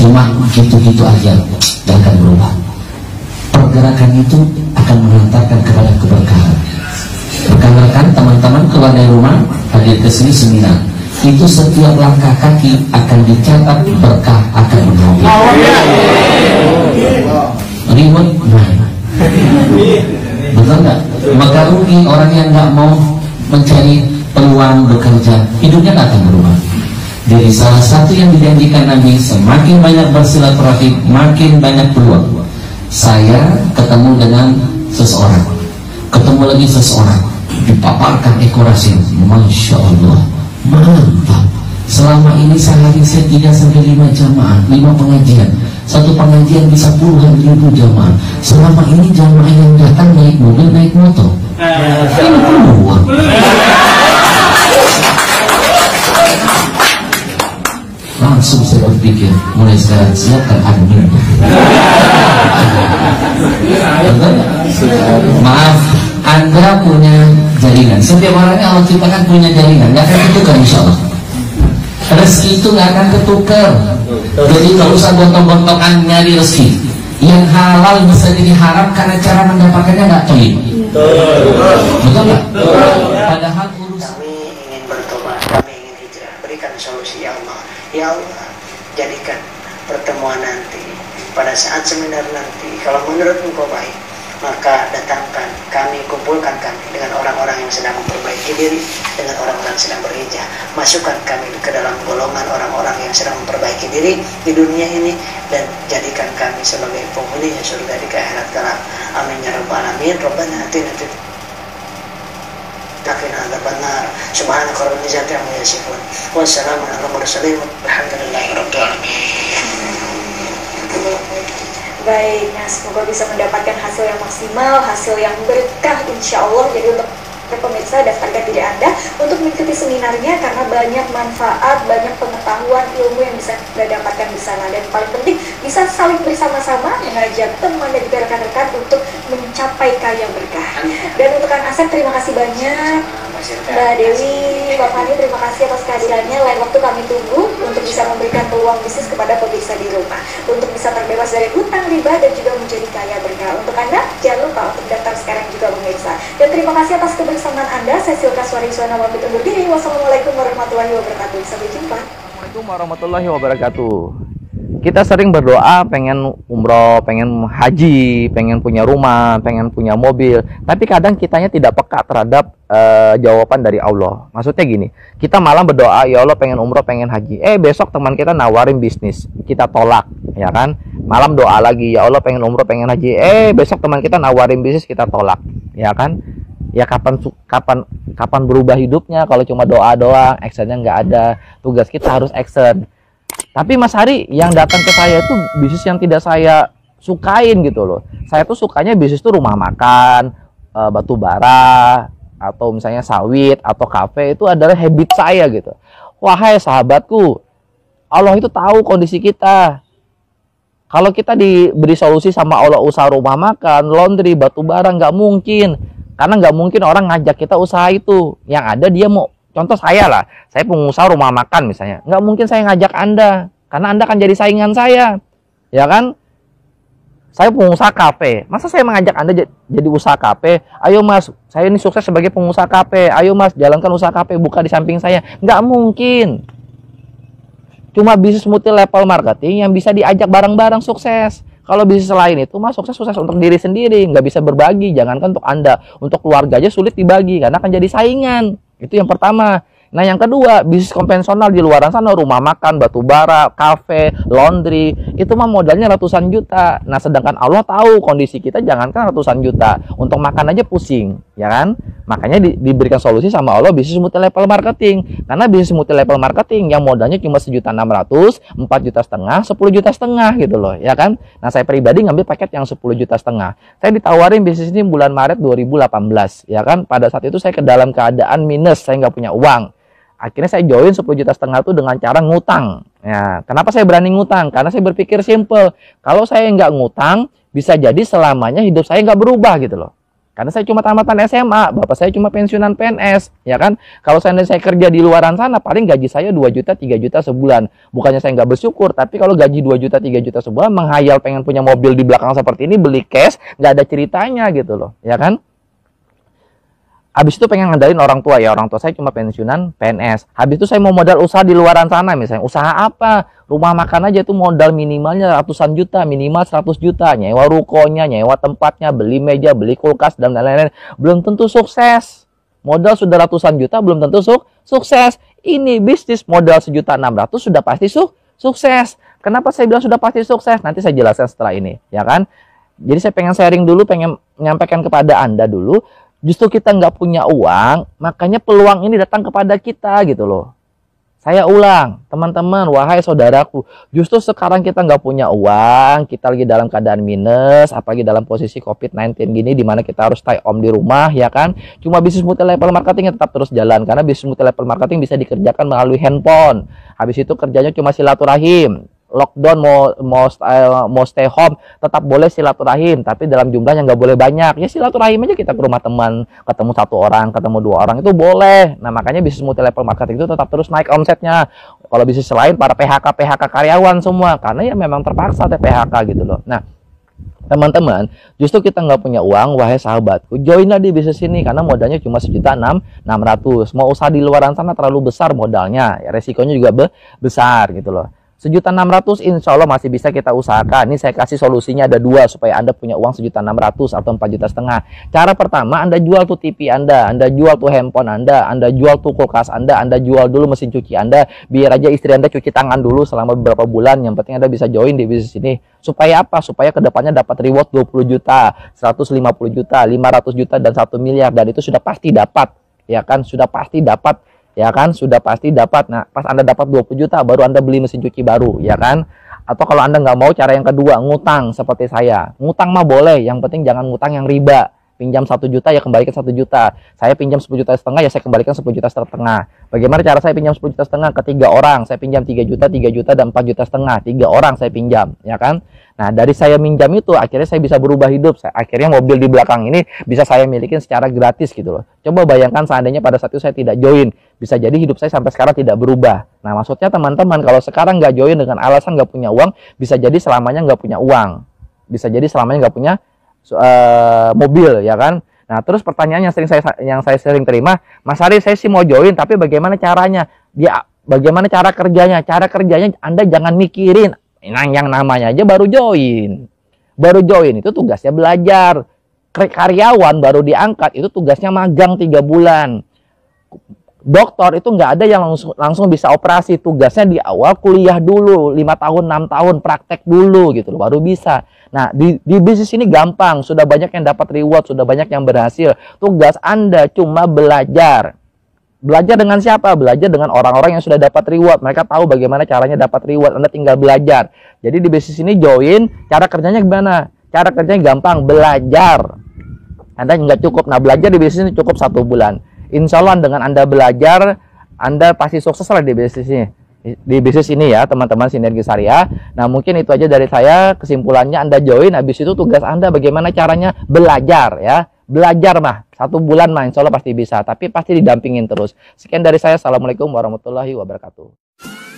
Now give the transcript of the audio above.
cuma gitu-gitu aja, gak akan berubah. Pergerakan itu akan mengantarkan kepada keberkahan. Rekan-rekan, teman-teman keluar dari rumah hadir ke sini seminar, itu setiap langkah kaki akan dicatat berkah akan mengalir. Ribut, betul nggak? Maka rugi orang yang nggak mau mencari peluang bekerja, hidupnya nggak akan berubah. Jadi salah satu yang dijanjikan Nabi, semakin banyak bersilaturahim, makin banyak peluang. Saya ketemu dengan seseorang, ketemu lagi seseorang, dipaparkan dekorasi, masya Allah, mantap. Selama ini sehari saya 3-5 jamaah, 5 pengajian. Satu pengajian bisa puluhan ribu jamaah. Selama ini jamaah yang datang naik mobil, naik motor. Ini peluang. Langsung saya berpikir, mulai sekarang siapkan admin. Maaf, Anda punya jaringan. Setiap orangnya Allah ciptakan punya jaringan, nggak akan ketukar insya Allah. Rezeki itu nggak akan ketukar. Jadi nggak usah gontok-gontokan nyari rezeki. Yang halal bisa jadi haram karena cara mendapatkannya nggak toib. Betul nggak? Padahal urusan kami ingin bertobat, kami ingin hijrah. Berikan solusi ya Allah. Ya Allah, jadikan pertemuan nanti, pada saat seminar nanti, kalau menurut Engkau baik, maka datangkan kami, kumpulkan kami dengan orang-orang yang sedang memperbaiki diri, dengan orang-orang yang sedang berhijrah. Masukkan kami ke dalam golongan orang-orang yang sedang memperbaiki diri di dunia ini, dan jadikan kami sebagai penghuni surga di akhirat kelak. Amin ya rabbal alamin. Rabbana atina fid Takin adzabannar. Subhanaka rabbil izzati amma yasifun. Wassalamu ala mursalin. Alhamdulillahi rabbil alamin. Baik, nah semoga bisa mendapatkan hasil yang maksimal, hasil yang berkah insya Allah. Jadi untuk pemirsa, daftarkan diri Anda untuk mengikuti seminarnya karena banyak manfaat, banyak pengetahuan, ilmu yang bisa Anda dapatkan di sana. Dan paling penting, bisa saling bersama-sama mengajak teman dan juga rekan-rekan untuk mencapai kaya berkah. Dan untuk Kang Asep, terima kasih banyak. Mbak Dewi, Mbak Fani, terima kasih atas kehadirannya. Lain waktu kami tunggu untuk bisa memberikan peluang bisnis kepada pemirsa di rumah, untuk bisa terbebas dari hutang, riba, dan juga menjadi kaya berkah. Untuk Anda, jangan lupa untuk daftar sekarang juga pemirsa. Dan terima kasih atas kebersamaan Anda. Saya Silka Suariswana pamit undur diri. Wassalamualaikum warahmatullahi wabarakatuh. Sampai jumpa. Assalamualaikum warahmatullahi wabarakatuh. Kita sering berdoa pengen umroh, pengen haji, pengen punya rumah, pengen punya mobil. Tapi kadang kitanya tidak peka terhadap jawaban dari Allah. Maksudnya gini, kita malam berdoa, ya Allah pengen umroh, pengen haji. Besok teman kita nawarin bisnis, kita tolak, ya kan? Malam doa lagi, ya Allah pengen umroh, pengen haji. Besok teman kita nawarin bisnis, kita tolak, ya kan? Ya kapan berubah hidupnya kalau cuma doa doang, actionnya nggak ada. Tugas kita harus action. Tapi Mas Hari, yang datang ke saya itu bisnis yang tidak saya sukain gitu loh. Saya tuh sukanya bisnis tuh rumah makan, batu bara, atau misalnya sawit, atau kafe. Itu adalah habit saya gitu. Wahai sahabatku, Allah itu tahu kondisi kita. Kalau kita diberi solusi sama Allah usaha rumah makan, laundry, batu bara, nggak mungkin. Karena nggak mungkin orang ngajak kita usaha itu. Yang ada dia mau, contoh saya lah, saya pengusaha rumah makan misalnya. Nggak mungkin saya ngajak Anda, karena Anda akan jadi saingan saya. Ya kan? Saya pengusaha kafe. Masa saya mengajak Anda jadi usaha kafe? Ayo Mas, saya ini sukses sebagai pengusaha kafe. Ayo Mas, jalankan usaha kafe, buka di samping saya. Nggak mungkin. Cuma bisnis multi level marketing yang bisa diajak bareng-bareng sukses. Kalau bisnis lain itu Mas sukses untuk diri sendiri, nggak bisa berbagi. Jangankan untuk Anda, untuk keluarga aja sulit dibagi karena akan jadi saingan. Itu yang pertama. Nah yang kedua, bisnis konvensional di luar sana, rumah makan, batu bara, kafe, laundry, itu mah modalnya ratusan juta. Nah sedangkan Allah tahu kondisi kita, jangankan ratusan juta, untuk makan aja pusing, ya kan? Makanya diberikan solusi sama Allah bisnis multi level marketing. Karena bisnis multi level marketing yang modalnya cuma 1.600.000, 4,5 juta, 10,5 juta gitu loh, ya kan? Nah saya pribadi ngambil paket yang 10,5 juta. Saya ditawarin bisnis ini bulan Maret 2018, ya kan? Pada saat itu saya ke dalam keadaan minus, saya nggak punya uang. Akhirnya saya join 10,5 juta itu dengan cara ngutang. Ya, kenapa saya berani ngutang? Karena saya berpikir simple. Kalau saya nggak ngutang, bisa jadi selamanya hidup saya nggak berubah gitu loh. Karena saya cuma tamatan SMA, bapak saya cuma pensiunan PNS, ya kan? Kalau saya kerja di luaran sana, paling gaji saya 2 juta, 3 juta sebulan. Bukannya saya nggak bersyukur, tapi kalau gaji 2 juta, 3 juta sebulan, menghayal pengen punya mobil di belakang seperti ini, beli cash, nggak ada ceritanya gitu loh, ya kan? Habis itu pengen ngandelin orang tua, ya orang tua saya cuma pensiunan PNS. Habis itu saya mau modal usaha di luaran sana, misalnya usaha apa? Rumah makan aja itu modal minimalnya ratusan juta, minimal 100 juta. Nyewa rukonya, nyewa tempatnya, beli meja, beli kulkas, dan lain-lain. Belum tentu sukses. Modal sudah ratusan juta, belum tentu sukses. Ini bisnis modal 1.600.000 sudah pasti sukses. Kenapa saya bilang sudah pasti sukses? Nanti saya jelaskan setelah ini, ya kan? Jadi saya pengen sharing dulu, pengen menyampaikan kepada Anda dulu. Justru kita nggak punya uang, makanya peluang ini datang kepada kita gitu loh. Saya ulang, teman-teman, wahai saudaraku, justru sekarang kita nggak punya uang, kita lagi dalam keadaan minus, apalagi dalam posisi COVID-19 gini, dimana kita harus stay home di rumah, ya kan? Cuma bisnis multi level marketing tetap terus jalan, karena bisnis multi level marketing bisa dikerjakan melalui handphone. Habis itu kerjanya cuma silaturahim. Lockdown mau stay home tetap boleh silaturahim, tapi dalam jumlah yang nggak boleh banyak. Ya silaturahim aja, kita ke rumah teman, ketemu 1 orang, ketemu 2 orang itu boleh. Nah makanya bisnis multi level marketing itu tetap terus naik omsetnya. Kalau bisnis lain para PHK karyawan semua, karena ya memang terpaksa PHK gitu loh. Nah teman-teman, justru kita nggak punya uang, wahai sahabatku, joinlah di bisnis ini karena modalnya cuma 1.600.000. Mau usaha di luaran sana terlalu besar modalnya, ya, resikonya juga besar gitu loh. 1.600.000 insya Allah masih bisa kita usahakan. Ini saya kasih solusinya ada 2 supaya Anda punya uang 1.600.000 atau 4,5 juta. Cara pertama, Anda jual tuh TV Anda jual tuh handphone Anda jual tuh kulkas Anda jual dulu mesin cuci Anda, biar aja istri Anda cuci tangan dulu selama beberapa bulan. Yang penting Anda bisa join di bisnis ini. Supaya apa? Supaya kedepannya dapat reward 20 juta, 150 juta, 500 juta, dan 1 miliar. Dan itu sudah pasti dapat, ya kan? Sudah pasti dapat. Ya kan, sudah pasti dapat. Nah, pas Anda dapat 20 juta, baru Anda beli mesin cuci baru, ya kan? Atau kalau Anda nggak mau, cara yang kedua, ngutang seperti saya. Ngutang mah boleh, yang penting jangan ngutang yang riba. Pinjam 1 juta, ya kembalikan 1 juta. Saya pinjam 10,5 juta, ya saya kembalikan 10,5 juta. Bagaimana cara saya pinjam 10,5 juta ke 3 orang? Saya pinjam 3 juta, 3 juta, dan 4,5 juta. 3 orang saya pinjam, ya kan? Nah, dari saya minjam itu, akhirnya saya bisa berubah hidup. Akhirnya mobil di belakang ini bisa saya milikin secara gratis gitu loh. Coba bayangkan seandainya pada saat itu saya tidak join. Bisa jadi hidup saya sampai sekarang tidak berubah. Nah, maksudnya teman-teman, kalau sekarang nggak join dengan alasan nggak punya uang, bisa jadi selamanya nggak punya uang. Bisa jadi selamanya nggak punya mobil, ya kan? Nah, terus pertanyaan yang saya sering terima, Mas Ari, saya sih mau join, tapi bagaimana caranya? Bagaimana cara kerjanya? Cara kerjanya Anda jangan mikirin. Yang namanya aja baru join. Baru join itu tugasnya belajar. Karyawan baru diangkat itu tugasnya magang 3 bulan. Dokter itu nggak ada yang langsung bisa operasi. Tugasnya di awal kuliah dulu 5 tahun, 6 tahun praktek dulu gitu loh, baru bisa. Nah, di bisnis ini gampang, sudah banyak yang dapat reward, sudah banyak yang berhasil. Tugas Anda cuma belajar. Belajar dengan siapa? Belajar dengan orang-orang yang sudah dapat reward. Mereka tahu bagaimana caranya dapat reward. Anda tinggal belajar. Jadi di bisnis ini join, cara kerjanya gimana? Cara kerjanya gampang, belajar. Anda nggak cukup. Nah, belajar di bisnis ini cukup 1 bulan. Insya Allah dengan Anda belajar, Anda pasti sukses lah di bisnis ini. Di bisnis ini ya, teman-teman Sinergi Syariah. Nah, mungkin itu aja dari saya. Kesimpulannya Anda join, habis itu tugas Anda bagaimana caranya belajar ya. Belajar mah 1 bulan mah insya Allah pasti bisa, tapi pasti didampingin terus. Sekian dari saya. Assalamualaikum warahmatullahi wabarakatuh.